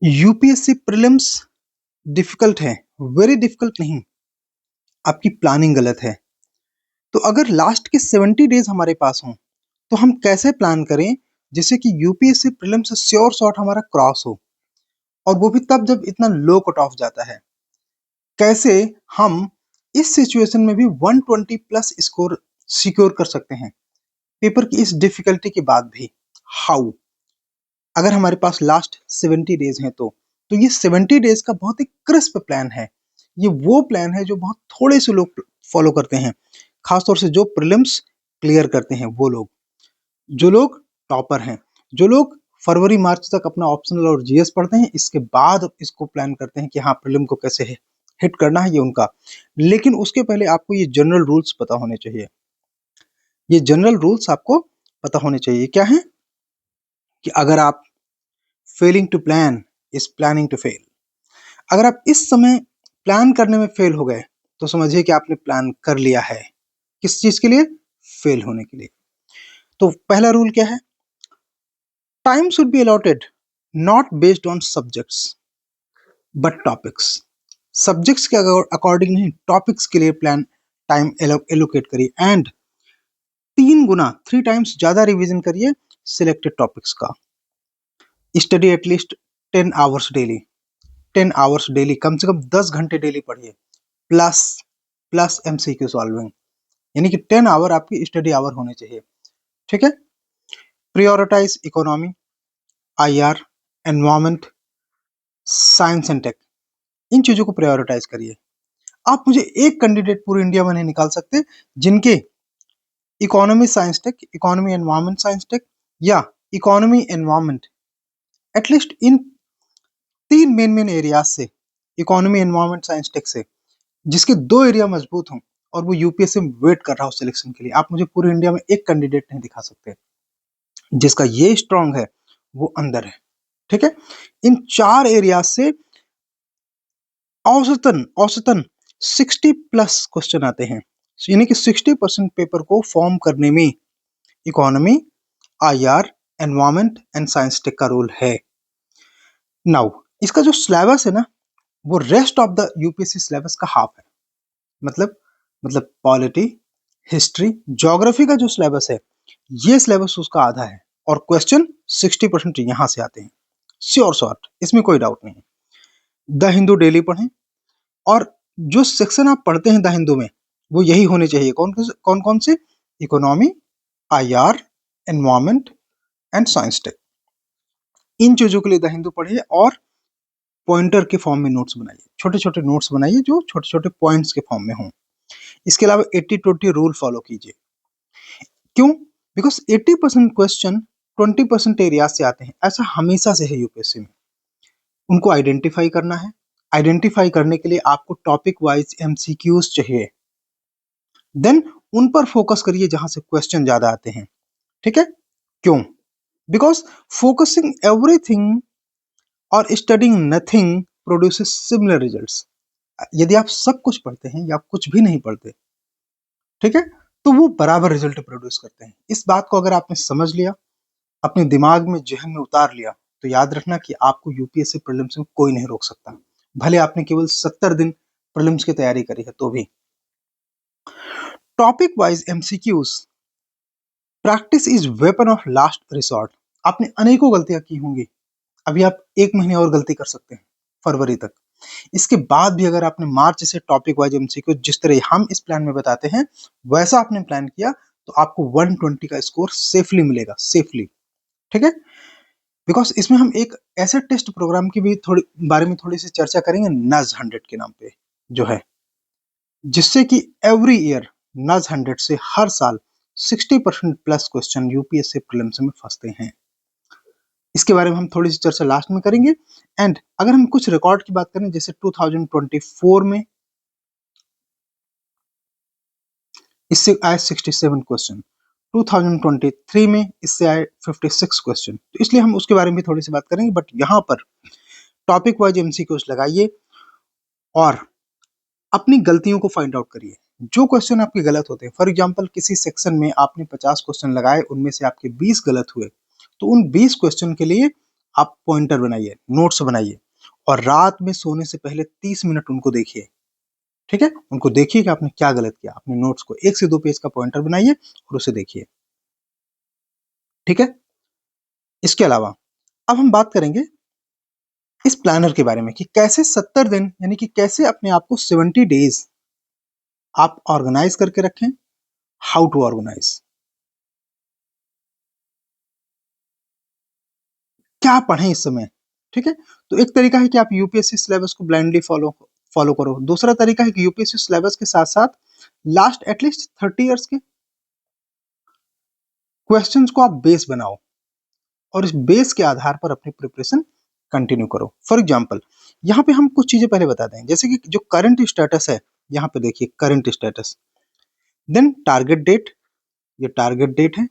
UPSC prelims difficult है, very difficult नहीं, आपकी प्लानिंग गलत है। तो अगर लास्ट के 70 डेज हमारे पास हों तो हम कैसे प्लान करें जिससे कि यूपीएससी प्रीलिम्स से श्योर शॉट हमारा क्रॉस हो, और वो भी तब जब इतना लो कट ऑफ जाता है। कैसे हम इस सिचुएशन में भी 120 प्लस स्कोर सिक्योर कर सकते हैं पेपर की इस डिफिकल्टी के बाद भी। हाउ? अगर हमारे पास लास्ट 70 डेज हैं तो ये 70 डेज का बहुत ही क्रिस्प प्लान है। ये वो प्लान है जो बहुत थोड़े से लोग फॉलो करते हैं, खासतौर से जो प्रीलिम्स क्लियर करते हैं वो लोग, जो लोग टॉपर हैं, जो लोग फरवरी मार्च तक अपना ऑप्शनल और जीएस पढ़ते हैं, इसके बाद इसको प्लान करते हैं कि हाँ प्रीलिम को कैसे हिट करना है, ये उनका। लेकिन उसके पहले आपको ये जनरल रूल्स पता होने चाहिए। ये जनरल रूल्स आपको पता होने चाहिए। क्या है कि अगर आप failing to plan is planning to fail, अगर आप इस समय प्लान करने में फेल हो गए तो समझिए कि आपने प्लान कर लिया है। किस चीज के लिए? फेल होने के लिए। तो पहला रूल क्या है? Time should be allotted not based on subjects but topics. Subjects के अकॉर्डिंग नहीं, टॉपिक्स के लिए प्लान टाइम एलोकेट करिए। एंड 3 गुना 3 टाइम्स ज्यादा रिवीजन करिए सिलेक्टेड टॉपिक्स का। Study at least 10 hours daily. 10 hours daily, कम से कम 10 घंटे डेली पढ़िए, प्लस प्लस एमसीक्यू सॉल्विंग, यानी कि 10 आवर आपकी स्टडी आवर होने चाहिए। ठीक है। Prioritise economy, IR, environment, science and tech, इन चीजों को प्रायोरिटाइज करिए। आप मुझे एक कैंडिडेट पूरे इंडिया में नहीं निकाल सकते जिनके economy science tech, economy environment science tech या इकोनॉमी एनवायरमेंट, एटलीस्ट इन 3 मेन एरियाज से, इकोनॉमी एनवायरमेंट साइंस टेक से, जिसके 2 एरिया मजबूत हों और वो यूपीएससी में वेट कर रहा हो सिलेक्शन के लिए, आप मुझे पूरे इंडिया में एक कैंडिडेट नहीं दिखा सकते जिसका ये स्ट्रांग है वो अंदर है। ठीक है। इन 4 एरियाज से औसतन औसतन 60 प्लस क्वेश्चन आते हैं, यानी कि 60% पेपर को फॉर्म करने में economy, IR, environment and science take का रोल है। नाउ इसका जो सिलेबस है ना, वो rest of the UPSC syllabus का हाफ है। मतलब पॉलिटी, हिस्ट्री, ज्योग्राफी का जो सिलेबस है, ये सिलेबस उसका आधा है, और क्वेश्चन 60% यहां से आते हैं श्योर शॉर्ट, इसमें कोई डाउट नहीं है। द हिंदू डेली पढ़ें, और जो सेक्शन आप पढ़ते हैं द हिंदू में वो यही होने चाहिए। कौन कौन से? Economy, IR, environment and science tech. इन चीजों के लिए द हिंदू पढ़िए और पॉइंटर के फॉर्म में नोट्स बनाइए, छोटे छोटे नोट्स बनाइए जो छोटे छोटे पॉइंट्स के फॉर्म में हों। इसके अलावा 80-20 रूल फॉलो कीजिए। क्यों? बिकॉज 80% क्वेश्चन 20% एरिया से आते हैं, ऐसा हमेशा से है यूपीएससी में। उनको आइडेंटिफाई करना है। आइडेंटिफाई करने के लिए आपको टॉपिक वाइज एमसीक्यूज चाहिए, देन उन पर फोकस करिए जहां से क्वेश्चन ज्यादा आते हैं। ठीक है। क्यों? बिकॉज फोकसिंग एवरीथिंग और studying nothing produces similar results. यदि आप सब कुछ पढ़ते हैं या कुछ भी नहीं पढ़ते, ठीक है, तो वो बराबर रिजल्ट प्रोड्यूस करते हैं। इस बात को अगर आपने समझ लिया, अपने दिमाग में जहन में उतार लिया, तो याद रखना कि आपको यूपीएससी प्रीलिम्स में कोई नहीं रोक सकता, भले आपने केवल 70 दिन प्रीलिम्स की तैयारी करी है तो भी। Topic wise MCQs, practice is weapon of last resort. आपने अनेकों गलतियां की होंगी, अभी आप 1 महीने और गलती कर सकते हैं फरवरी तक। इसके बाद भी अगर आपने मार्च से टॉपिक वाइज एमसीक्यू जिस तरह हम इस प्लान में बताते हैं वैसा आपने प्लान किया, तो आपको 120 का स्कोर सेफली मिलेगा, सेफली। ठीक है। बिकॉज इसमें हम एक ऐसे टेस्ट प्रोग्राम की भी थोड़ी बारे में थोड़ी सी चर्चा करेंगे, नज 100 के नाम पे जो है, जिससे कि एवरी ईयर नज 100 से हर साल 60% प्लस क्वेश्चन यूपीएससी प्रीलिम्स में फंसते हैं। इसके बारे में हम थोड़ी सी चर्चा लास्ट में करेंगे। एंड अगर हम कुछ रिकॉर्ड की बात करें, जैसे 2024 में इससे आए 67 क्वेश्चन, 2023 में इससे आए 56 क्वेश्चन, तो इसलिए हम उसके बारे में भी थोड़ी सी बात करेंगे। बट यहाँ पर टॉपिक वाइज एमसीक्यूज लगाइए और अपनी गलतियों को फाइंड आउट करिए। जो क्वेश्चन आपके गलत होते हैं, फॉर एग्जांपल किसी सेक्शन में आपने 50 क्वेश्चन लगाए, उनमें से आपके 20 गलत हुए, तो उन 20 क्वेश्चन के लिए आप पॉइंटर बनाइए, नोट्स बनाइए और रात में सोने से पहले 30 मिनट उनको देखिए। ठीक है, उनको देखिए कि आपने क्या गलत किया। अपने नोट्स को 1 से 2 पेज का पॉइंटर बनाइए और उसे देखिए। ठीक है, इसके अलावा अब हम बात करेंगे इस प्लानर के बारे में कि कैसे 70 दिन यानी कि कैसे अपने आप को 70 डेज आप ऑर्गेनाइज करके रखें। हाउ टू ऑर्गेनाइज, क्या पढ़ें इस समय। ठीक है, तो एक तरीका है कि आप यूपीएससी सिलेबस को ब्लाइंडली फॉलो करो। दूसरा तरीका है कि यूपीएससी सिलेबस के साथ साथ लास्ट एटलीस्ट 30 इयर्स के क्वेश्चंस को आप बेस बनाओ और इस बेस के आधार पर अपनी प्रिपरेशन कंटिन्यू करो। फॉर एग्जाम्पल, यहाँ पे हम कुछ चीजें पहले बता दें, जैसे कि जो करंट स्टेटस है, यहाँ पे देखिए current status, then target date, ये टारगेट डेट है,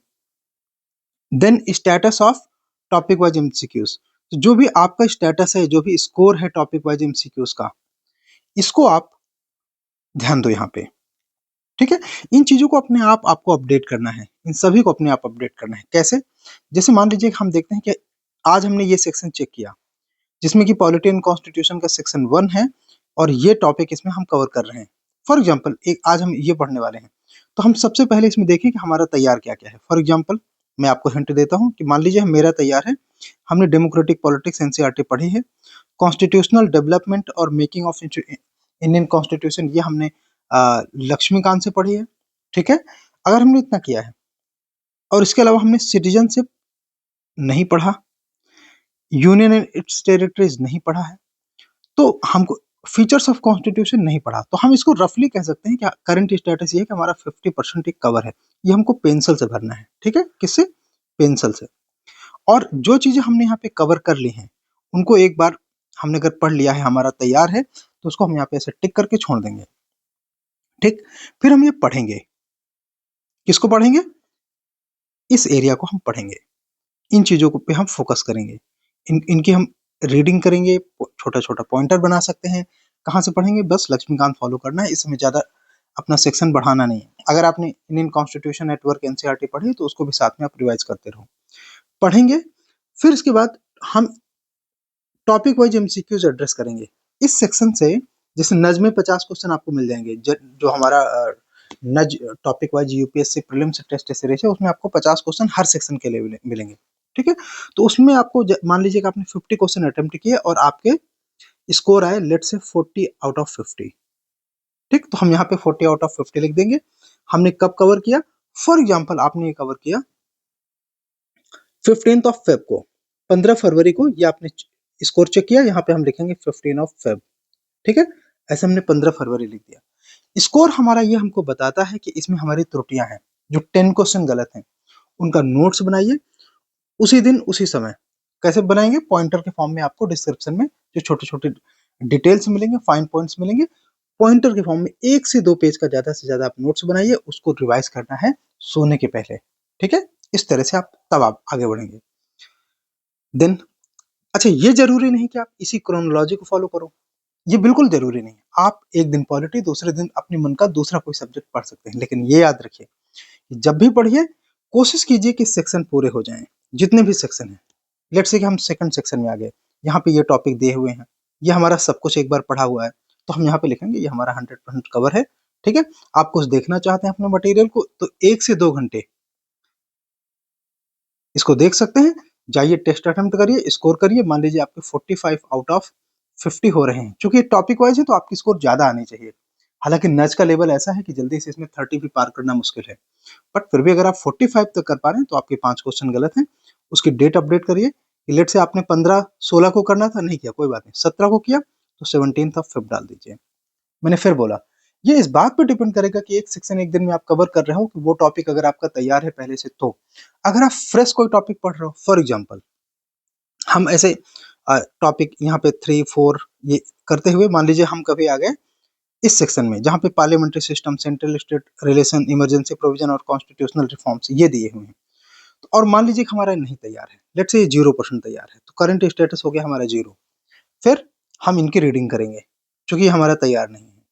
then status of topic wise MCQs. तो जो भी आपका स्टेटस है, जो भी स्कोर है टॉपिक वाइज एमसीक्यूज का, इसको आप ध्यान दो यहाँ पे। ठीक है, इन चीजों को अपने आप आपको अपडेट करना है, इन सभी को अपने आप अपडेट करना है। कैसे? जैसे मान लीजिए कि हम देखते हैं कि आज हमने ये सेक्शन चेक किया जिसमें कि पॉलिटी एंड कॉन्स्टिट्यूशन का सेक्शन 1 है और ये टॉपिक इसमें हम कवर कर रहे हैं। फॉर एग्जाम्पल, एक आज हम ये पढ़ने वाले हैं, तो हम सबसे पहले इसमें देखें कि हमारा तैयार क्या क्या है। फॉर एग्जाम्पल, मैं आपको हिंट देता हूँ कि मान लीजिए मेरा तैयार है, हमने डेमोक्रेटिक पॉलिटिक्स एनसीईआरटी पढ़ी है, कॉन्स्टिट्यूशनल डेवलपमेंट और मेकिंग ऑफ इंडियन कॉन्स्टिट्यूशन ये हमने लक्ष्मीकांत से पढ़ी है। ठीक है, अगर हमने इतना किया है और इसके अलावा हमने सिटीजनशिप नहीं पढ़ा, यूनियन एंड इट्स टेरिटरीज नहीं पढ़ा है, तो हमको फीचर्स ऑफ कॉन्स्टिट्यूशन नहीं पढ़ा, तो हम इसको रफली कह सकते हैं कि करंट स्टेटस ये है कि हमारा 50% एक कवर है। ये हमको पेंसिल से भरना है। ठीक है, किससे? पेंसिल से। और जो चीजें हमने यहाँ पे कवर कर ली हैं उनको एक बार हमने अगर पढ़ लिया है, हमारा तैयार है, तो उसको हम यहाँ पे ऐसे टिक करके छोड़ देंगे। ठीक, फिर हम ये पढ़ेंगे। किसको पढ़ेंगे? इस एरिया को हम पढ़ेंगे, इन चीजों को पे हम फोकस करेंगे, इनकी हम रीडिंग करेंगे, छोटा छोटा पॉइंटर बना सकते हैं। कहाँ से पढ़ेंगे? बस लक्ष्मीकांत फॉलो करना है, इसमें ज्यादा अपना सेक्शन बढ़ाना नहीं है। अगर आपने इंडियन कॉन्स्टिट्यूशन नेटवर्क एनसीईआरटी पढ़ी तो उसको भी साथ में आप रिवाइज करते रहो। पढ़ेंगे, फिर इसके बाद हम टॉपिक वाइज एमसीक्यूज एड्रेस करेंगे इस सेक्शन से। जैसे नज में 50 क्वेश्चन आपको मिल जाएंगे, जो हमारा nudge topic wise UPSC prelims test series है, उसमें आपको 50 क्वेश्चन हर सेक्शन के लिए मिलेंगे। ठीक है, तो उसमें आपको मान लीजिए कि आपने 50 क्वेश्चन अटेम्प्ट किए और आपके स्कोर आए लेट से 40 आउट ऑफ 50। ठीक, तो हम यहाँ पे 40 आउट ऑफ 50 लिख देंगे। हमने कब कवर किया? फॉर एग्जाम्पल, आपने ये कवर किया 15 ऑफ फेब को, 15 फरवरी को ये आपने स्कोर चेक किया, यहाँ पे हम लिखेंगे 15 ऑफ फेब। ठीक है, ऐसे हमने 15 फरवरी लिख दिया। स्कोर हमारा ये हमको बताता है कि इसमें हमारी त्रुटियां हैं, जो 10 क्वेश्चन गलत हैं उनका नोट्स बनाइए उसी दिन उसी समय। कैसे बनाएंगे? पॉइंटर के फॉर्म में आपको डिस्क्रिप्शन में जो छोटे छोटे डिटेल्स मिलेंगे, फाइन पॉइंट्स मिलेंगे, पॉइंटर के फॉर्म में 1 से 2 पेज का ज्यादा से ज्यादा आप नोट्स बनाइए, उसको रिवाइज करना है सोने के पहले। ठीक है, इस तरह से आप तब आप आगे बढ़ेंगे। देन अच्छा, ये जरूरी नहीं कि आप इसी क्रोनोलॉजी को फॉलो करो, ये बिल्कुल जरूरी नहीं। आप एक दिन पॉलिटी, दूसरे दिन अपने मन का दूसरा कोई सब्जेक्ट पढ़ सकते हैं, लेकिन ये याद रखिए कि जब भी पढ़िए कोशिश कीजिए कि सेक्शन पूरे हो जाएं, जितने भी सेक्शन हैं। लेट्स से कि हम सेकंड सेक्शन में आ गए, यहाँ पे ये टॉपिक दिए हुए हैं, ये हमारा सब कुछ एक बार पढ़ा हुआ है, तो हम यहाँ पे लिखेंगे ये हमारा 100% कवर है। ठीक है, आप कुछ देखना चाहते हैं अपने मटेरियल को, तो 1 से 2 घंटे इसको देख सकते हैं। जाइए टेस्ट अटेम्प्ट करिए, स्कोर करिए। मान लीजिए आपके 45 आउट ऑफ 50 हो रहे हैं, चूंकि टॉपिक वाइज है तो आपकी स्कोर ज्यादा आनी चाहिए। हालांकि नज का लेवल ऐसा है कि जल्दी से इसमें 30 भी पार करना मुश्किल है, बट फिर भी अगर आप 45 तक कर पा रहे हैं तो आपके 5 क्वेश्चन गलत हैं। उसकी डेट अपडेट करिए। लेट से आपने 15-16 को करना था, नहीं किया, कोई बात नहीं, 17 को किया तो 17 ऑफ फेब डाल दीजिए। मैंने फिर बोला, ये इस बात पर डिपेंड करेगा कि एक सेक्शन एक दिन में आप कवर कर रहे हो कि वो टॉपिक अगर आपका तैयार है पहले से। तो अगर आप फ्रेश कोई टॉपिक पढ़ रहे हो, फॉर एग्जाम्पल हम ऐसे टॉपिक यहाँ पे 3-4 ये करते हुए मान लीजिए हम कभी आ गए इस सेक्शन में जहाँ पे parliamentary system, central state relation, emergency provision और कॉन्स्टिट्यूशनल रिफॉर्म्स ये दिए हुए हैं। तो और मान लीजिए कि हमारा नहीं तैयार है, लेट्स से 0% तैयार है, तो करंट स्टेटस हो गया हमारा 0। फिर हम इनकी रीडिंग करेंगे क्योंकि हमारा तैयार नहीं है,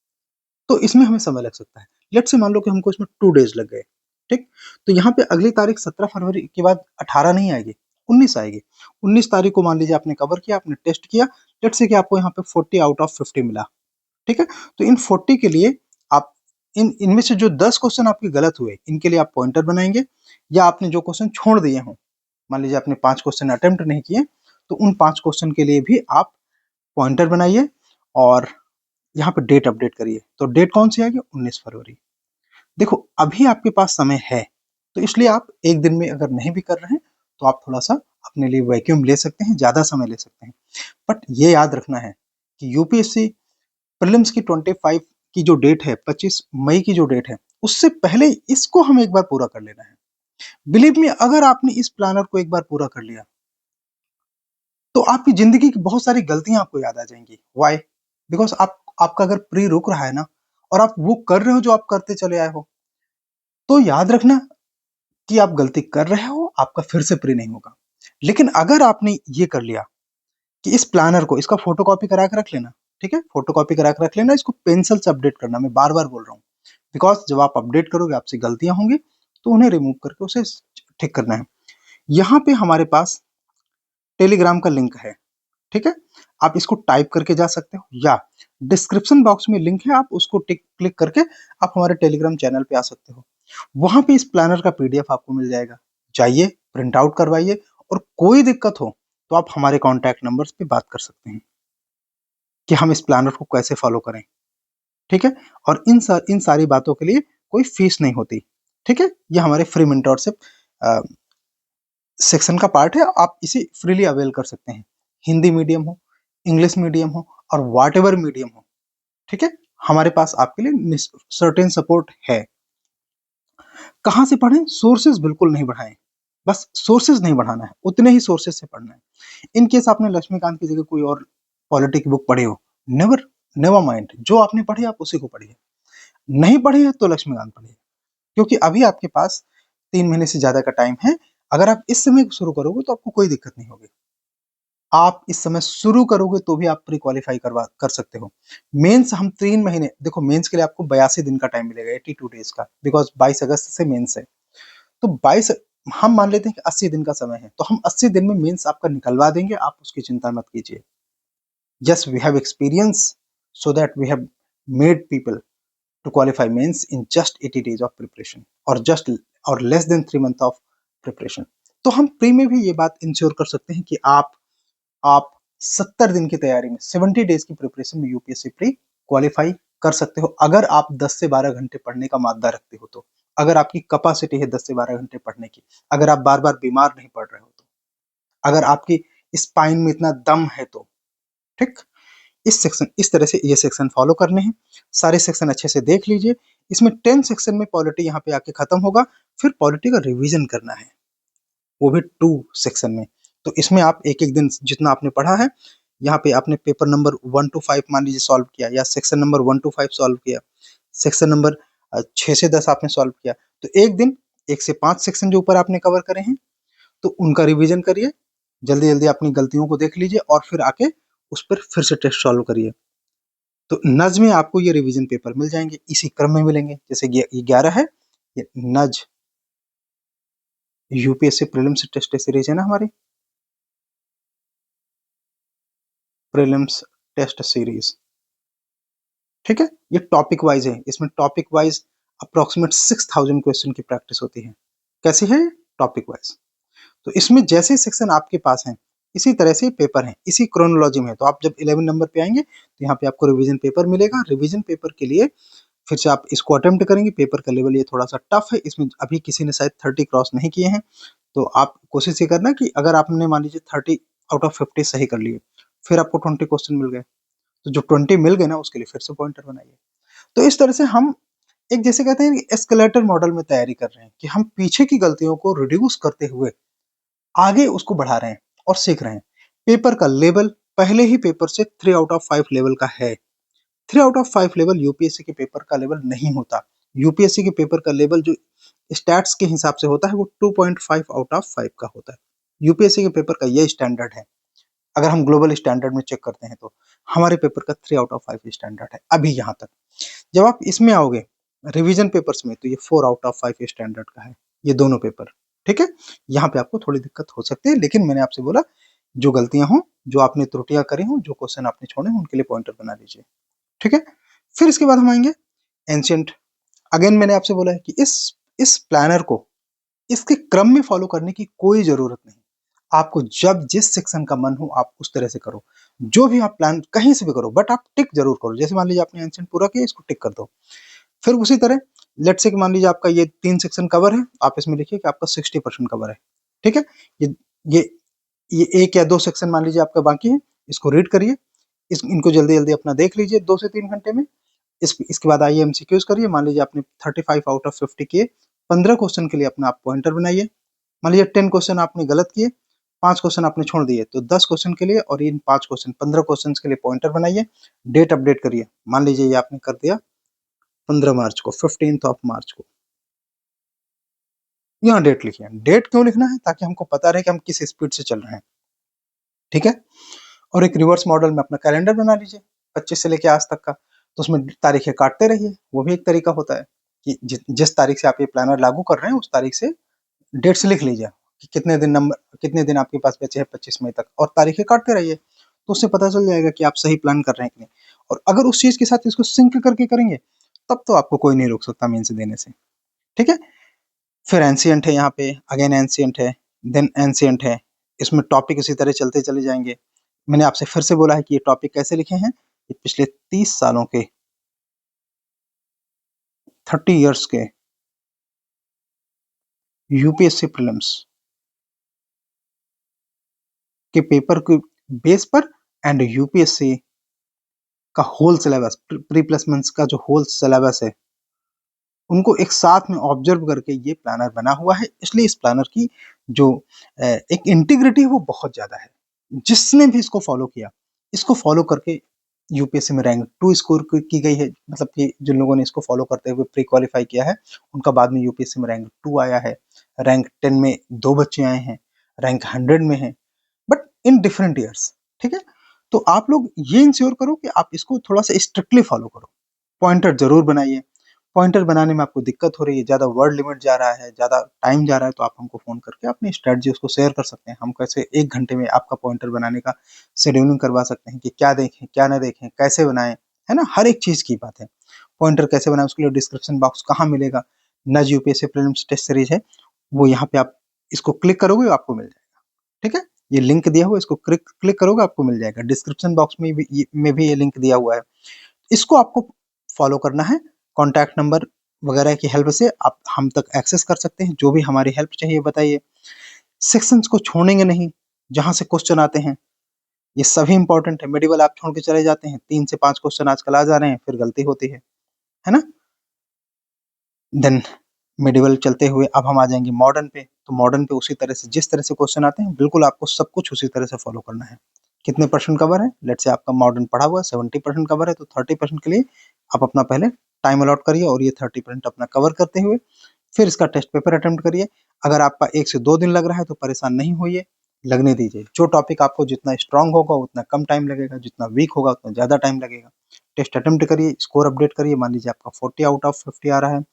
तो इसमें हमें समय लग सकता है। लेट्स से मान लो कि हमको इसमें 2 डेज लग गए। ठीक, तो यहाँ पे अगली तारीख 17 फरवरी के बाद 18 नहीं आएगी, 19 आएगी। 19 तारीख को मान लीजिए आपने कवर किया, आपने टेस्ट किया, लेट्स से कि आपको यहाँ पे 40 आउट ऑफ 50 मिला, ठीक है। तो इन 40 के लिए आप इनमें से जो 10 क्वेश्चन आपके गलत हुए, इनके लिए आप पॉइंटर बनाएंगे, या आपने जो क्वेश्चन छोड़ दिए हों, मान लीजिए आपने 5 क्वेश्चन अटेम्प्ट नहीं किए, तो उन 5 क्वेश्चन के लिए भी आप पॉइंटर बनाइए और यहाँ पे डेट अपडेट करिए। तो डेट कौन सी आएगी? 19 फरवरी। देखो अभी आपके पास समय है, तो इसलिए आप एक दिन में अगर नहीं भी कर रहे हैं तो आप थोड़ा सा अपने लिए वैक्यूम ले सकते हैं, ज़्यादा समय ले सकते हैं। बट ये याद रखना है कि यूपीएससी प्रीलिम्स की 25 की जो डेट है, 25 मई की जो डेट है, उससे पहले इसको हमें एक बार पूरा कर लेना है। बिलीव मी, अगर आपने इस प्लानर को एक बार पूरा कर लिया तो आपकी जिंदगी की बहुत सारी गलतियां आपको याद आ जाएंगी। वाई? बिकॉज आपका अगर प्री रुक रहा है ना, और आप वो कर रहे हो जो आप करते चले आए हो, तो याद रखना कि आप गलती कर रहे हो, आपका फिर से प्री नहीं होगा। लेकिन अगर आपने ये कर लिया कि इस प्लानर को, इसका फोटो कॉपी करा के रख लेना, ठीक है, फोटो कॉपी करा के रख लेना, इसको पेंसिल से अपडेट करना, मैं बार बार बोल रहा हूँ, बिकॉज जब आप अपडेट करोगे आपसे गलतियां होंगी, तो उन्हें रिमूव करके उसे ठीक करना है। यहाँ पे हमारे पास टेलीग्राम का लिंक है, ठीक है, आप इसको टाइप करके जा सकते हो, या डिस्क्रिप्शन बॉक्स में लिंक है, आप उसको क्लिक करके आप हमारे टेलीग्राम चैनल पे आ सकते हो। वहां पे इस प्लानर का पीडीएफ आपको मिल जाएगा, जाइए प्रिंट आउट करवाइए, और कोई दिक्कत हो तो आप हमारे कॉन्टैक्ट नंबर्स पे बात कर सकते हैं कि हम इस प्लानर को कैसे फॉलो करें, ठीक है। और इन सारी बातों के लिए कोई फीस नहीं होती, ठीक है। ये हमारे फ्री मेंटोरशिप सेक्शन का पार्ट है, आप इसे फ्रीली अवेल कर सकते हैं, हिंदी मीडियम हो, इंग्लिश मीडियम हो, और वाट एवर मीडियम हो, ठीक है। हमारे पास आपके लिए सर्टेन सपोर्ट है। कहाँ से पढ़ें? सोर्सेज बिल्कुल नहीं बढ़ाएं, बस सोर्सेज नहीं बढ़ाना है, उतने ही सोर्सेज से पढ़ना है। इन केस आपने लक्ष्मीकांत की जगह कोई और पॉलिटी की बुक पढ़ी हो, नेवर नेवर माइंड, जो आपने पढ़ी आप उसी को पढ़िए, नहीं पढ़ी है तो लक्ष्मीकांत पढ़िए, क्योंकि अभी आपके पास 3 महीने से ज्यादा का टाइम है। अगर आप इस समय शुरू करोगे तो आपको कोई दिक्कत नहीं होगी, आप इस समय शुरू करोगे तो भी आप प्री क्वालिफाई कर सकते हो। मेंस हम 3 महीने, देखो मेंस के लिए आपको 82 दिन का टाइम मिलेगा, 82 डेज का, बिकॉज 22 अगस्त से मेंस है। तो 22, हम मान लेते हैं कि 80 दिन का समय है, तो हम 80 दिन में मेंस आपका निकलवा देंगे, आप उसकी चिंता मत कीजिए। Yes, we have experience, so that we have made people to qualify mains in just 80 days of preparation, or less than 3 months of preparation। तो हम प्री में भी ये बात इंश्योर कर सकते हैं कि आप 70 दिन की तैयारी में, 70 डेज की प्रिपरेशन में यूपीएससी प्री क्वालिफाई कर सकते हो, अगर आप 10 से 12 घंटे पढ़ने का मादा रखते हो तो, अगर आपकी कैपेसिटी है 10 से 12 घंटे पढ़ने की, अगर आप बार बार बीमार नहीं पड़ रहे हो तो, अगर आपकी स्पाइन में इतना दम है तो, ठीक। इस तरह से ये सेक्शन फॉलो करने हैं, सारे सेक्शन अच्छे से देख लीजिए। इसमें 10 सेक्शन में पॉलिटी यहाँ पे आके खत्म होगा, फिर पॉलिटी का रिवीजन करना है, वो भी 2 सेक्शन में। तो इसमें आप एक एक दिन जितना आपने पढ़ा है, यहाँ पे आपने पेपर नंबर 1 to 5 मान लीजिए सॉल्व किया, या सेक्शन नंबर 1 to 5 सॉल्व किया, सेक्शन नंबर 6 से 10 आपने सॉल्व किया, तो एक दिन 1 से 5 सेक्शन जो ऊपर आपने कवर करे हैं, तो उनका रिवीजन करिए, जल्दी जल्दी अपनी गलतियों को देख लीजिए, और फिर आके उस पर फिर से टेस्ट सॉल्व करिए। तो नज में आपको ये रिवीजन पेपर मिल जाएंगे, इसी क्रम में मिलेंगे, जैसे ये 11 है, ये नज यूपीएससी प्रीलिम्स टेस्ट सीरीज है ना हमारी, प्रीलिम्स टेस्ट सीरीज, ठीक है। ये टॉपिक वाइज है, इसमें टॉपिक वाइज अप्रोक्सीमेट 6000 क्वेश्चन की प्रैक्टिस होती है। कैसी है? Topic wise. तो इसमें जैसे सेक्शन आपके पास है, इसी तरह से पेपर है, इसी क्रोनोलॉजी में। तो आप जब 11 नंबर पे आएंगे तो यहाँ पे आपको रिवीजन पेपर मिलेगा। रिवीजन पेपर के लिए फिर से आप इसको अटेम्प्ट करेंगे। पेपर का लेवल ये थोड़ा सा टफ है, इसमें अभी किसी ने शायद 30 क्रॉस नहीं किए हैं, तो आप कोशिश ये करना कि अगर आपने मान लीजिए 30 आउट ऑफ 50 सही कर लिए, फिर आपको 20 क्वेश्चन मिल गए, तो जो 20 मिल गए ना उसके लिए फिर से पॉइंटर बनाइए। तो इस तरह से हम एक, जैसे कहते हैं, एस्केलेटर मॉडल में तैयारी कर रहे हैं कि हम पीछे की गलतियों को रिड्यूस करते हुए आगे उसको बढ़ा रहे हैं और सीख रहे हैं। पेपर का लेवल पहले ही पेपर से 3 आउट ऑफ 5 लेवल का है। 3 आउट ऑफ 5 लेवल यूपीएससी के पेपर का लेवल नहीं होता। यूपीएससी के पेपर का लेवल जो स्टैट्स के हिसाब से होता है वो 2.5 आउट ऑफ 5 का होता है। यूपीएससी के पेपर का ये स्टैंडर्ड है। अगर हम ग्लोबल स्टैंडर्ड में चेक करते हैं तो हमारे पेपर का 3 आउट ऑफ 5 स्टैंडर्ड है अभी यहाँ तक। जब आप इसमें आओगे रिवीजन पेपर्स में, तो ये 4 आउट ऑफ 5 स्टैंडर्ड का है, ये दोनों पेपर। ठीक है, यहाँ पे आपको थोड़ी दिक्कत हो सकती है, लेकिन मैंने आपसे बोला जो गलतियां हों, जो आपने त्रुटियां करी हों, जो क्वेश्चन आपने छोड़े हों, उनके लिए पॉइंटर बना लीजिए। ठीक है, फिर इसके बाद हम आएंगे एंशियंट। अगेन मैंने आपसे बोला है कि इस प्लानर को इसके क्रम में फॉलो करने की कोई जरूरत नहीं। आपको जब जिस सेक्शन का मन हो आप उस तरह से करो, जो भी आप प्लान कहीं से भी करो, बट आप टिक जरूर करो। जैसे मान लीजिए आपने एंशियंट पूरा किया, इसको टिक कर दो। फिर उसी तरह लेट्स से कि मान लीजिए आपका ये 3 सेक्शन कवर है, आप इसमें लिखिए कि आपका 60% कवर है। ठीक है, ये ये ये 1 या 2 सेक्शन मान लीजिए आपका बाकी है, इसको रीड करिए, इनको जल्दी जल्दी अपना देख लीजिए 2 से 3 घंटे में। इसके बाद आइए एमसीक्यूज करिए। मान लीजिए आपने 35 आउट ऑफ 50 किए, 15 क्वेश्चन के लिए अपना आप पॉइंटर बनाइए। मान लीजिए 10 क्वेश्चन आपने गलत किए, 5 क्वेश्चन आपने छोड़ दिए, तो 10 क्वेश्चन के लिए और इन 5 क्वेश्चन 15 क्वेश्चन के लिए पॉइंटर बनाइए। डेट अपडेट करिए। मान लीजिए ये आपने कर दिया 15 मार्च को, 15th ऑफ मार्च को, यहाँ डेट लिखिए। डेट क्यों लिखना है? ताकि हमको पता रहे कि हम किस स्पीड से चल रहे हैं। ठीक है, और एक रिवर्स मॉडल में अपना कैलेंडर बना लीजिए 25 से लेके आज तक का, तो उसमें तारीखें काटते रहिए। वो भी एक तरीका होता है कि जिस तारीख से आप ये प्लानर लागू कर रहे हैं उस तारीख से डेट्स लिख लीजिए कि कितने दिन आपके पास बचे हैं 25 मई तक, और तारीखें काटते रहिए, तो उससे पता चल जाएगा कि आप सही प्लान कर रहे हैं कि नहीं। और अगर उस चीज के साथ इसको सिंक करके करेंगे तब तो आपको कोई नहीं रोक सकता मेंस देने से। ठीक है, फिर एंशियंट है, यहाँ पे अगेन एंशियंट है, देन एंशियंट है। इसमें टॉपिक इसी तरह चलते चले जाएंगे। मैंने आपसे फिर से बोला है कि ये टॉपिक कैसे लिखे हैं, ये पिछले 30 सालों के, 30 इयर्स के यूपीएससी प्रीलिम्स के पेपर के बेस पर एंड यूपीएससी का होल सिलेबस, प्री प्लेसमेंट्स का जो होल सिलेबस है, उनको एक साथ में ऑब्जर्व करके ये प्लानर बना हुआ है। इसलिए इस प्लानर की जो एक इंटीग्रिटी है वो बहुत ज्यादा है। जिसने भी इसको फॉलो किया, इसको फॉलो करके यूपीएससी में रैंक 2 स्कोर की गई है। मतलब कि जिन लोगों ने इसको फॉलो करते हुए प्री क्वालिफाई किया है उनका बाद में यूपीएससी में रैंक 2 आया है, रैंक 10 में 2 बच्चे आए हैं, रैंक 100 में है, बट इन डिफरेंट ईयर्स। ठीक है, तो आप लोग ये इंश्योर करो कि आप इसको थोड़ा सा स्ट्रिक्टली फॉलो करो। पॉइंटर जरूर बनाइए। पॉइंटर बनाने में आपको दिक्कत हो रही है, ज़्यादा वर्ड लिमिट जा रहा है, ज़्यादा टाइम जा रहा है, तो आप हमको फ़ोन करके अपनी स्ट्रेटजी उसको शेयर कर सकते हैं। हम कैसे 1 घंटे में आपका पॉइंटर बनाने का शेड्यूलिंग करवा सकते हैं कि क्या देखें क्या ना देखें, कैसे बनाएं, है ना। हर एक चीज़ की बात है। पॉइंटर कैसे बनाएं उसके लिए डिस्क्रिप्शन बॉक्स कहाँ मिलेगा, नज यूपीएससी प्रीलिम्स टेस्ट सीरीज है, वो यहाँ पे आप इसको क्लिक करोगे आपको मिल जाएगा। ठीक है, ये लिंक दिया हुआ है, इसको क्लिक क्लिक करोगे आपको मिल जाएगा। डिस्क्रिप्शन बॉक्स में भी ये लिंक दिया हुआ है, इसको आपको फॉलो करना है। कॉन्टैक्ट नंबर वगैरह की हेल्प से आप हम तक एक्सेस कर सकते हैं। जो भी हमारी हेल्प चाहिए बताइए। सेक्शंस को छोड़ेंगे नहीं, जहां से क्वेश्चन आते हैं ये सभी इंपॉर्टेंट है। मेडिवल आप छोड़ के चले जाते हैं, 3 से 5 क्वेश्चन आजकल आ जा रहे हैं, फिर गलती होती है ना। देन मेडिवल चलते हुए अब हम आ जाएंगे मॉडर्न पे। तो मॉडर्न पे उसी तरह से जिस तरह से क्वेश्चन आते हैं बिल्कुल आपको सब कुछ उसी तरह से फॉलो करना है। कितने परसेंट कवर है, लेट से आपका मॉडर्न पढ़ा हुआ है 70% कवर है, तो 30% के लिए आप अपना पहले टाइम अलॉट करिए और ये 30% अपना कवर करते हुए फिर इसका टेस्ट पेपर अटेम्प्ट करिए। अगर आपका 1 से 2 दिन लग रहा है तो परेशान नहीं होइए, लगने दीजिए। जो टॉपिक आपको जितना स्ट्रांग होगा उतना कम टाइम लगेगा, जितना वीक होगा उतना ज़्यादा टाइम लगेगा। टेस्ट अटेम्प्ट करिए, स्कोर अपडेट करिए। मान लीजिए आपका 40 आउट ऑफ 50 आ रहा है,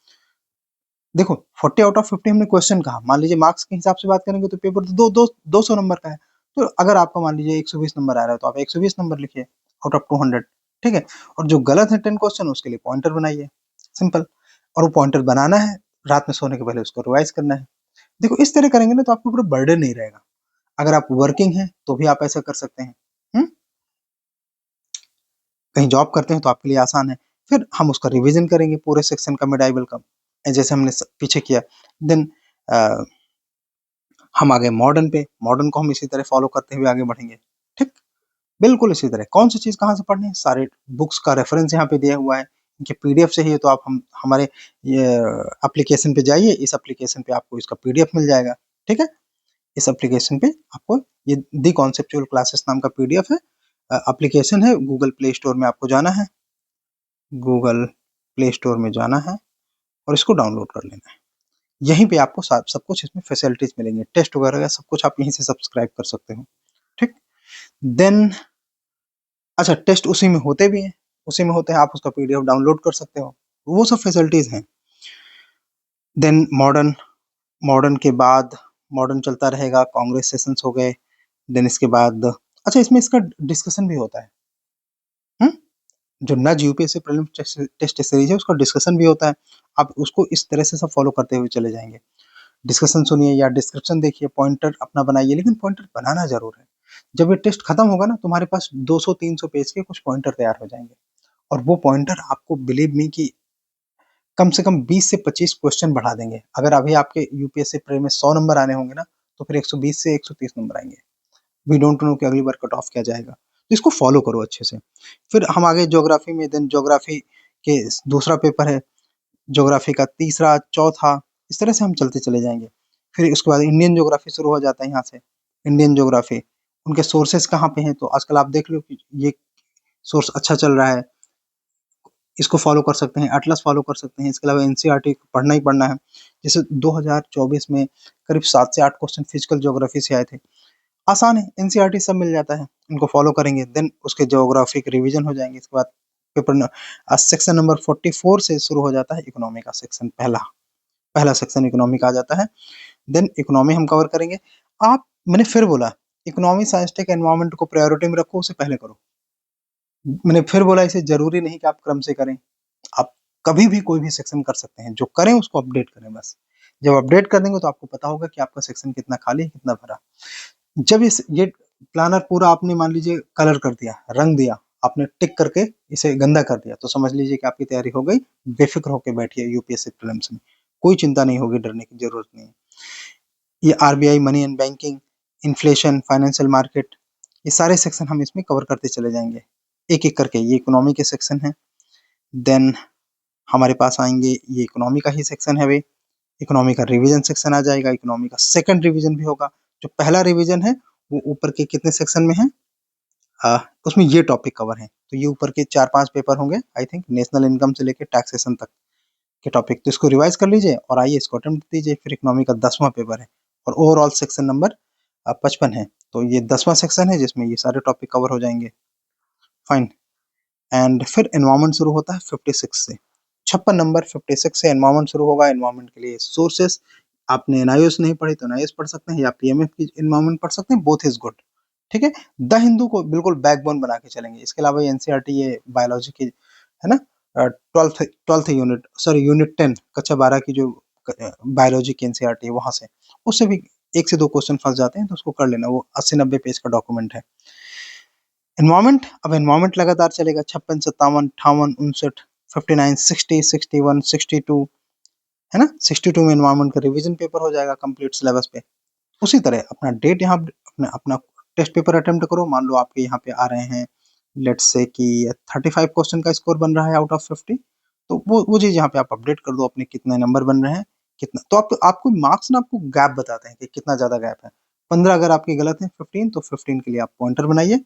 देखो 40 आउट ऑफ 50 हमने क्वेश्चन कहा, मान लीजिए मार्क्स के हिसाब से बात करेंगे तो पेपर तो 200 नंबर का है। तो अगर आपका मान लीजिए 120 नंबर आ रहा है तो आप 120 नंबर लिखिए आउट ऑफ 200। ठीक है, और जो गलत है 10 क्वेश्चन उसके लिए पॉइंटर बनाइए, सिंपल। और वो पॉइंटर बनाना है, रात में सोने के पहले उसको रिवाइज करना है। देखो इस तरह करेंगे ना तो आपके ऊपर बर्डन नहीं रहेगा। अगर आप वर्किंग हैं तो भी आप ऐसा कर सकते हैं, कहीं जॉब करते हैं तो आपके लिए आसान है। फिर हम उसका रिवीजन करेंगे पूरे सेक्शन का, मेडाइवल का, जैसे हमने पीछे किया। देन हम आ गए मॉडर्न पे। मॉडर्न को हम इसी तरह फॉलो करते हुए आगे बढ़ेंगे। ठीक, बिल्कुल इसी तरह। कौन सी चीज़ कहाँ से पढ़नी है, सारे बुक्स का रेफरेंस यहाँ पे दिया हुआ है। इनके पीडीएफ चाहिए तो आप हम हमारे ये एप्लीकेशन पे जाइए, इस एप्लीकेशन पे आपको इसका पीडीएफ मिल जाएगा। ठीक है, इस एप्लीकेशन पे आपको ये दी कॉन्सेप्चुअल क्लासेस नाम का पीडीएफ है, एप्लीकेशन है। गूगल प्ले स्टोर में आपको जाना है, गूगल प्ले स्टोर में जाना है और इसको डाउनलोड कर लेना है। यहीं पे आपको सब कुछ इसमें फैसिलिटीज मिलेंगे, टेस्ट वगैरह सब कुछ आप यहीं से सब्सक्राइब कर सकते हो। ठीक, देन अच्छा टेस्ट उसी में होते भी हैं, उसी में होते हैं, आप उसका पीडीएफ डाउनलोड कर सकते हो, वो सब फैसिलिटीज हैं। देन मॉडर्न, मॉडर्न के बाद मॉडर्न चलता रहेगा, कांग्रेस सेशंस हो गए, देन इसके बाद अच्छा इसमें इसका डिस्कशन भी होता है। हम्म जो नज यूपीएससी प्रीलिम्स टेस्ट सीरीज है उसका डिस्कशन भी होता है। आप उसको इस तरह से सब फॉलो करते हुए चले जाएंगे। डिस्कशन सुनिए या डिस्क्रिप्शन देखिए, पॉइंटर अपना बनाइए, लेकिन पॉइंटर बनाना जरूर है। जब ये टेस्ट खत्म होगा ना, तुम्हारे पास 200-300 पेज के कुछ पॉइंटर तैयार हो जाएंगे, और वो पॉइंटर आपको बिलीव मी कि कम से कम 20 से 25 क्वेश्चन बढ़ा देंगे। अगर अभी आपके यूपीएससी प्री में 100 नंबर आने होंगे ना, तो फिर 120 से 130 नंबर आएंगे। वी डोंट नो कि अगली बार कट ऑफ क्या जाएगा, तो इसको फॉलो करो अच्छे से। फिर हम आगे ज्योग्राफी में, देन ज्योग्राफी के दूसरा पेपर है, ज्योग्राफी का तीसरा, चौथा, इस तरह से हम चलते चले जाएंगे। फिर उसके बाद इंडियन ज्योग्राफी शुरू हो जाता है यहाँ से। इंडियन ज्योग्राफी, उनके सोर्सेस कहाँ पे हैं, तो आजकल आप देख लो कि ये सोर्स अच्छा चल रहा है, इसको फॉलो कर सकते हैं, एटलस फॉलो कर सकते हैं। इसके अलावा एनसीईआरटी पढ़ना ही पढ़ना है। जैसे 2024 में करीब 7 से 8 क्वेश्चन फिजिकल ज्योग्राफी से आए थे, आसान है, एनसीईआरटी सब मिल जाता है, इनको फॉलो करेंगे, देन उसके ज्योग्राफिक रिवीजन हो जाएंगे। इसके बाद सेक्शन नंबर 44 से शुरू हो जाता है इकोनॉमी का सेक्शन, पहला पहला सेक्शन इकोनॉमी का आ जाता है। देन इकोनॉमी हम कवर करेंगे। आप, मैंने फिर बोला, इकोनॉमी, साइंस, टेक, एनवायरमेंट को प्रायोरिटी में रखो, उसे पहले करो। मैंने फिर बोला, इसे जरूरी नहीं कि आप क्रम से करें, आप कभी भी कोई भी सेक्शन कर सकते हैं, जो करें उसको अपडेट करें बस। जब अपडेट कर देंगे तो आपको पता होगा कि आपका सेक्शन कितना खाली है, कितना भरा। जब इस ये प्लानर पूरा आपने मान लीजिए कलर कर दिया, रंग दिया, आपने टिक करके इसे गंदा कर दिया, तो समझ लीजिए कि आपकी तैयारी हो गई। बेफिक्र होकर बैठिए यूपीएससी प्रीलिम्स में, कोई चिंता नहीं होगी, डरने की जरूरत नहीं है। ये RBI, money and banking, inflation, financial market, ये सारे सेक्शन हम इसमें कवर करते चले जाएंगे एक एक करके। ये इकोनॉमी के सेक्शन है। देन हमारे पास आएंगे, ये इकोनॉमी का ही सेक्शन है वे, इकोनॉमी का रिवीजन सेक्शन आ जाएगा, इकोनॉमी का सेकंड रिवीजन भी होगा। जो पहला रिवीजन है वो ऊपर के कितने सेक्शन में है, उसमें ये टॉपिक कवर है, तो ये ऊपर के 4-5 पेपर होंगे आई थिंक, नेशनल इनकम से लेकर टैक्सेशन तक के टॉपिक, तो इसको रिवाइज कर लीजिए और आइए इसको अटेम्प्ट दीजिए। फिर इकोनॉमी का 10वां पेपर है, और ओवरऑल सेक्शन नंबर 55 है, तो ये 10वां सेक्शन है जिसमें ये सारे टॉपिक कवर हो जाएंगे। फाइन। एंड फिर एनवायरमेंट शुरू होता है 56 से, 56 नंबर 56 से एनवायरमेंट शुरू होगा। एनवायरमेंट के लिए सोर्सेस, आपने एनआईओएस नहीं पढ़ी तो एनआईओएस पढ़ सकते हैं, या पीएमएफ की एनवायरमेंट पढ़ सकते हैं, बोथ इज गुड। ठीक है, द हिंदू को बिल्कुल बैकबोन बना के चलेंगे। इसके अलावा एनसीईआरटी, ये बायोलॉजी की है ना, 12th यूनिट, सॉरी यूनिट 10 कक्षा 12 की जो बायोलॉजी की एनसीईआरटी है वहां से, उससे भी 1 से 2 क्वेश्चन फंस जाते हैं, तो उसको कर लेना, वो 80-90 पेज का डॉक्यूमेंट है। एनवायरमेंट, अब एनवायरमेंट लगातार चलेगा, 56, 57, 58, 59, 59, 60, 61, 62, है ना। 62 में एनवायरमेंट का रिवीजन पेपर हो जाएगा कंप्लीट सिलेबस पे। उसी तरह अपना डेट यहाँ, अपना अपना टेस्ट पेपर अटेम्प्ट करो। मान लो आपके यहाँ पे आ रहे हैं, लेट्स से कि 35 क्वेश्चन का स्कोर बन रहा है आउट ऑफ 50, तो वो चीज यहाँ पे आप अपडेट कर दो, अपने कितने नंबर बन रहे हैं, कितना, तो आपको मार्क्स ना आपको गैप बताते हैं कि कितना ज्यादा गैप है। 15 अगर आपके गलत है, 15, तो 15 के लिए आप पॉइंटर बनाइए,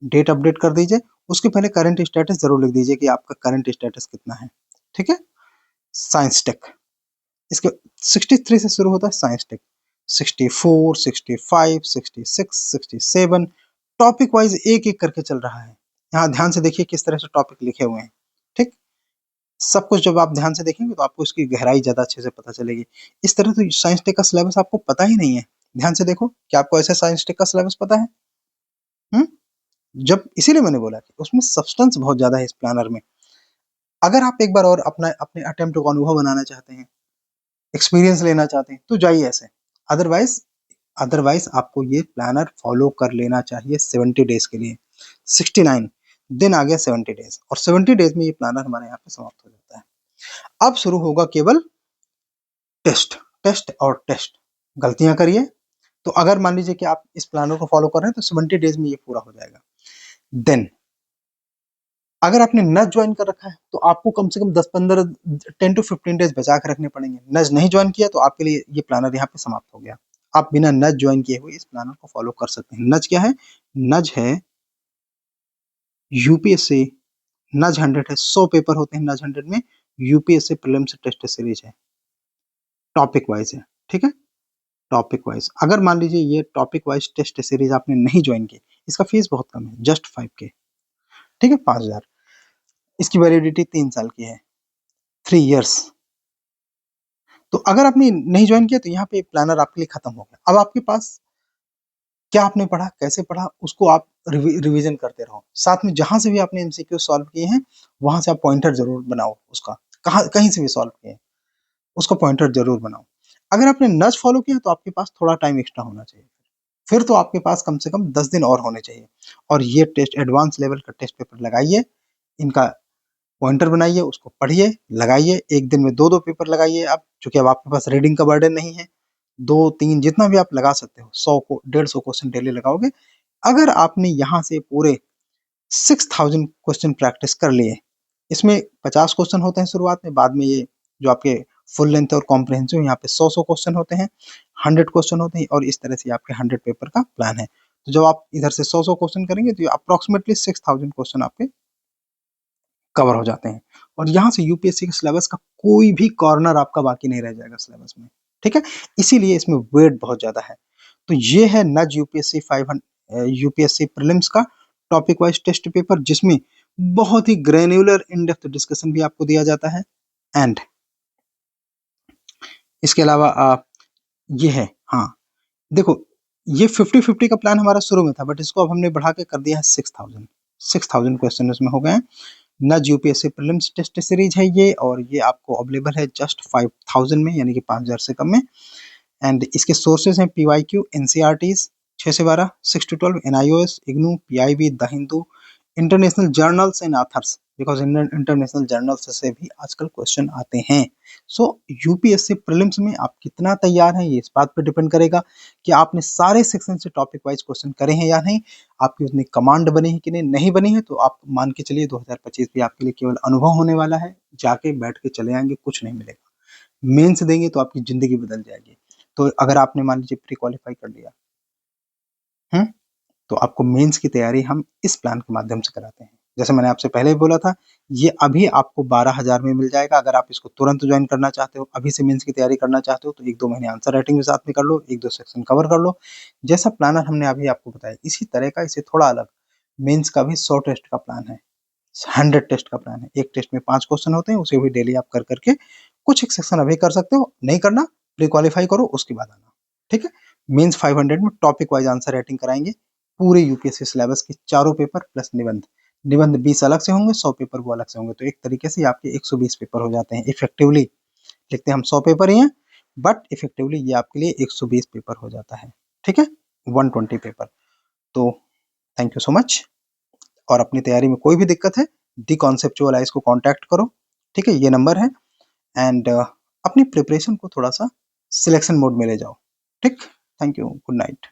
डेट अपडेट कर दीजिए। उसके पहले करंट स्टेटस जरूर लिख दीजिए कि आपका करंट स्टेटस कितना है। ठीक है। साइंस टेक, इसके 63 से शुरू होता है साइंस टेक, 64, 65, 66, 67, टॉपिक वाइज एक एक करके चल रहा है। यहाँ ध्यान से देखिए किस तरह से टॉपिक लिखे हुए हैं। ठीक, सब कुछ जब आप ध्यान से देखेंगे तो आपको इसकी गहराई ज्यादा अच्छे से पता चलेगी। इस तरह तो साइंस टेक का सिलेबस आपको पता ही नहीं है। ध्यान से देखो, क्या आपको ऐसे साइंस टेक का सिलेबस पता है? हम्म जब इसीलिए मैंने बोला कि उसमें सब्सटेंस बहुत ज्यादा है इस प्लानर में। अगर आप एक बार और अपना अपने अटेम्प्ट को अनुभव बनाना चाहते हैं, एक्सपीरियंस लेना चाहते हैं, तो जाइए ऐसे। अदरवाइज अदरवाइज आपको ये प्लानर फॉलो कर लेना चाहिए 70 डेज के लिए। 69 दिन आ गया 70 डेज, और 70 डेज में ये प्लानर हमारे यहाँ पे समाप्त हो जाता है। अब शुरू होगा केवल टेस्ट, टेस्ट और टेस्ट। गलतियां करिए, तो अगर मान लीजिए कि आप इस प्लानर को फॉलो कर रहे हैं तो 70 डेज में ये पूरा हो जाएगा। देन अगर आपने नज ज्वाइन कर रखा है तो आपको कम से कम 10-15, 10 to 15 डेज बचा के रखने पड़ेंगे। नज नहीं ज्वाइन किया तो आपके लिए ये प्लानर यहाँ पे समाप्त हो गया। आप बिना नज ज्वाइन किए हुए इस प्लानर को फॉलो कर सकते हैं। नज क्या है? नज है यूपीएससी नज 100 है, 100 पेपर होते हैं नज 100 में। यूपीएससी प्रीलिम्स टेस्ट सीरीज है, टॉपिक वाइज है। ठीक है, टॉपिक वाइज। अगर मान लीजिए ये टॉपिक वाइज टेस्ट सीरीज आपने नहीं ज्वाइन की, इसका फीस बहुत कम है, जस्ट 5K। ठीक है, 5000। इसकी वैलिडिटी 3 साल की है, 3 years। तो अगर आपने नहीं ज्वाइन किया तो यहाँ पे प्लानर आपके लिए खत्म हो गया। अब आपके पास क्या आपने पढ़ा, कैसे पढ़ा, उसको आप रिवीजन करते रहो। साथ में जहां से भी आपने एमसीक्यू सॉल्व किए हैं वहां से आप पॉइंटर जरूर बनाओ, उसका कहीं से भी सॉल्व किए उसका पॉइंटर जरूर बनाओ। अगर आपने नज फॉलो किया तो आपके पास थोड़ा टाइम एक्स्ट्रा होना चाहिए, फिर तो आपके पास कम से कम 10 दिन और होने चाहिए। और ये टेस्ट एडवांस लेवल का टेस्ट पेपर लगाइए, इनका पॉइंटर बनाइए, उसको पढ़िए, लगाइए। एक दिन में 2-2 पेपर लगाइए आप, चूंकि अब आपके पास रीडिंग का बर्डन नहीं है। 2-3 जितना भी आप लगा सकते हो, 100 को 150 क्वेश्चन डेली लगाओगे। अगर आपने यहाँ से पूरे 6000 क्वेश्चन प्रैक्टिस कर लिए, इसमें 50 क्वेश्चन होते हैं शुरुआत में, बाद में ये जो आपके फुल लेंथ और कॉम्प्रिहेंसिव यहाँ पे 100 क्वेश्चन होते हैं, 100 क्वेश्चन होते हैं, और इस तरह से आपके 100 पेपर का प्लान है। तो जब आप इधर से 100 क्वेश्चन करेंगे तो अप्रोक्सीमेटली 6000 क्वेश्चन आपके कवर हो जाते हैं। और यहाँ से यूपीएससी के सिलेबस का कोई भी कॉर्नर आपका बाकी नहीं रह जाएगा सिलेबस में, ठीक है। इसीलिए इसमें वेट बहुत ज्यादा है। तो ये है नज यूपीएससी 500 यूपीएससी प्रीलिम्स का टॉपिक वाइज टेस्ट पेपर, जिसमें बहुत ही ग्रेन्युलर इन डेप्थ डिस्कशन भी आपको दिया जाता है। एंड इसके अलावा ये है, हाँ देखो, ये 50-50 का प्लान हमारा शुरू में था, बट इसको अब हमने बढ़ा के कर दिया है 6000 क्वेश्चन इसमें हो गए हैं। नज यूपीएससी प्रीलिम्स टेस्ट सीरीज है ये, और ये आपको अवेलेबल है जस्ट 5000 में, यानी कि 5000 से कम में। एंड इसके सोर्सेज हैं पीवाईक्यू, एनसीईआरटीज 6 से 12, 6 to 12, NIOS, IGNOU, PIB, the Hindu, international journals and authors, because international journals से भी आजकल क्वेश्चन आते हैं। सो यूपीएससी प्रीलिम्स में आप कितना तैयार हैं, ये इस बात पर डिपेंड करेगा कि आपने सारे सेक्शन से टॉपिक वाइज क्वेश्चन करे हैं या नहीं, आपकी उतनी कमांड बनी है कि नहीं बनी है। तो आप मान के चलिए 2025 भी आपके लिए केवल अनुभव होने वाला है, जाके बैठ के चले आएंगे, कुछ नहीं मिलेगा। मेंस देंगे तो आपकी जिंदगी बदल जाएगी। तो अगर आपने मान लीजिए प्री क्वालिफाई कर लिया, तो आपको मेंस की तैयारी हम इस प्लान के माध्यम से कराते हैं। जैसे मैंने आपसे पहले ही बोला था, ये अभी आपको 12,000 में मिल जाएगा। अगर आप इसको तुरंत ज्वाइन करना चाहते हो, अभी से मेंस की तैयारी करना चाहते हो, तो 1-2 महीने आंसर राइटिंग भी साथ में कर लो, 1-2 सेक्शन कवर कर लो। जैसा प्लानर हमने अभी आपको बताया, इसी तरह का, इसे थोड़ा अलग मेंस का भी 100 टेस्ट का प्लान है, 100 टेस्ट का प्लान है। एक टेस्ट में 5 क्वेश्चन होते हैं, उसे भी डेली आप कर करके कुछ एक सेक्शन अभी कर सकते हो, नहीं करना प्री क्वालिफाई करो, उसके बाद आना, ठीक है। मेंस 500 में टॉपिक वाइज आंसर राइटिंग कराएंगे, पूरे यूपीएससी सिलेबस के चारों पेपर प्लस निबंध। निबंध 20 अलग से होंगे, 100 पेपर वो अलग से होंगे, तो एक तरीके से आपके 120 पेपर हो जाते हैं। इफेक्टिवली लिखते हैं हम 100 पेपर ही हैं, बट इफेक्टिवली ये आपके लिए 120 पेपर हो जाता है, ठीक है, 120 पेपर। तो थैंक यू सो मच। और अपनी तैयारी में कोई भी दिक्कत है, दी कॉन्सेप्चुअलाइज को कांटेक्ट करो, ठीक है, ये नंबर है। एंड अपनी प्रिपरेशन को थोड़ा सा सिलेक्शन मोड में ले जाओ, ठीक। Thank you, good night.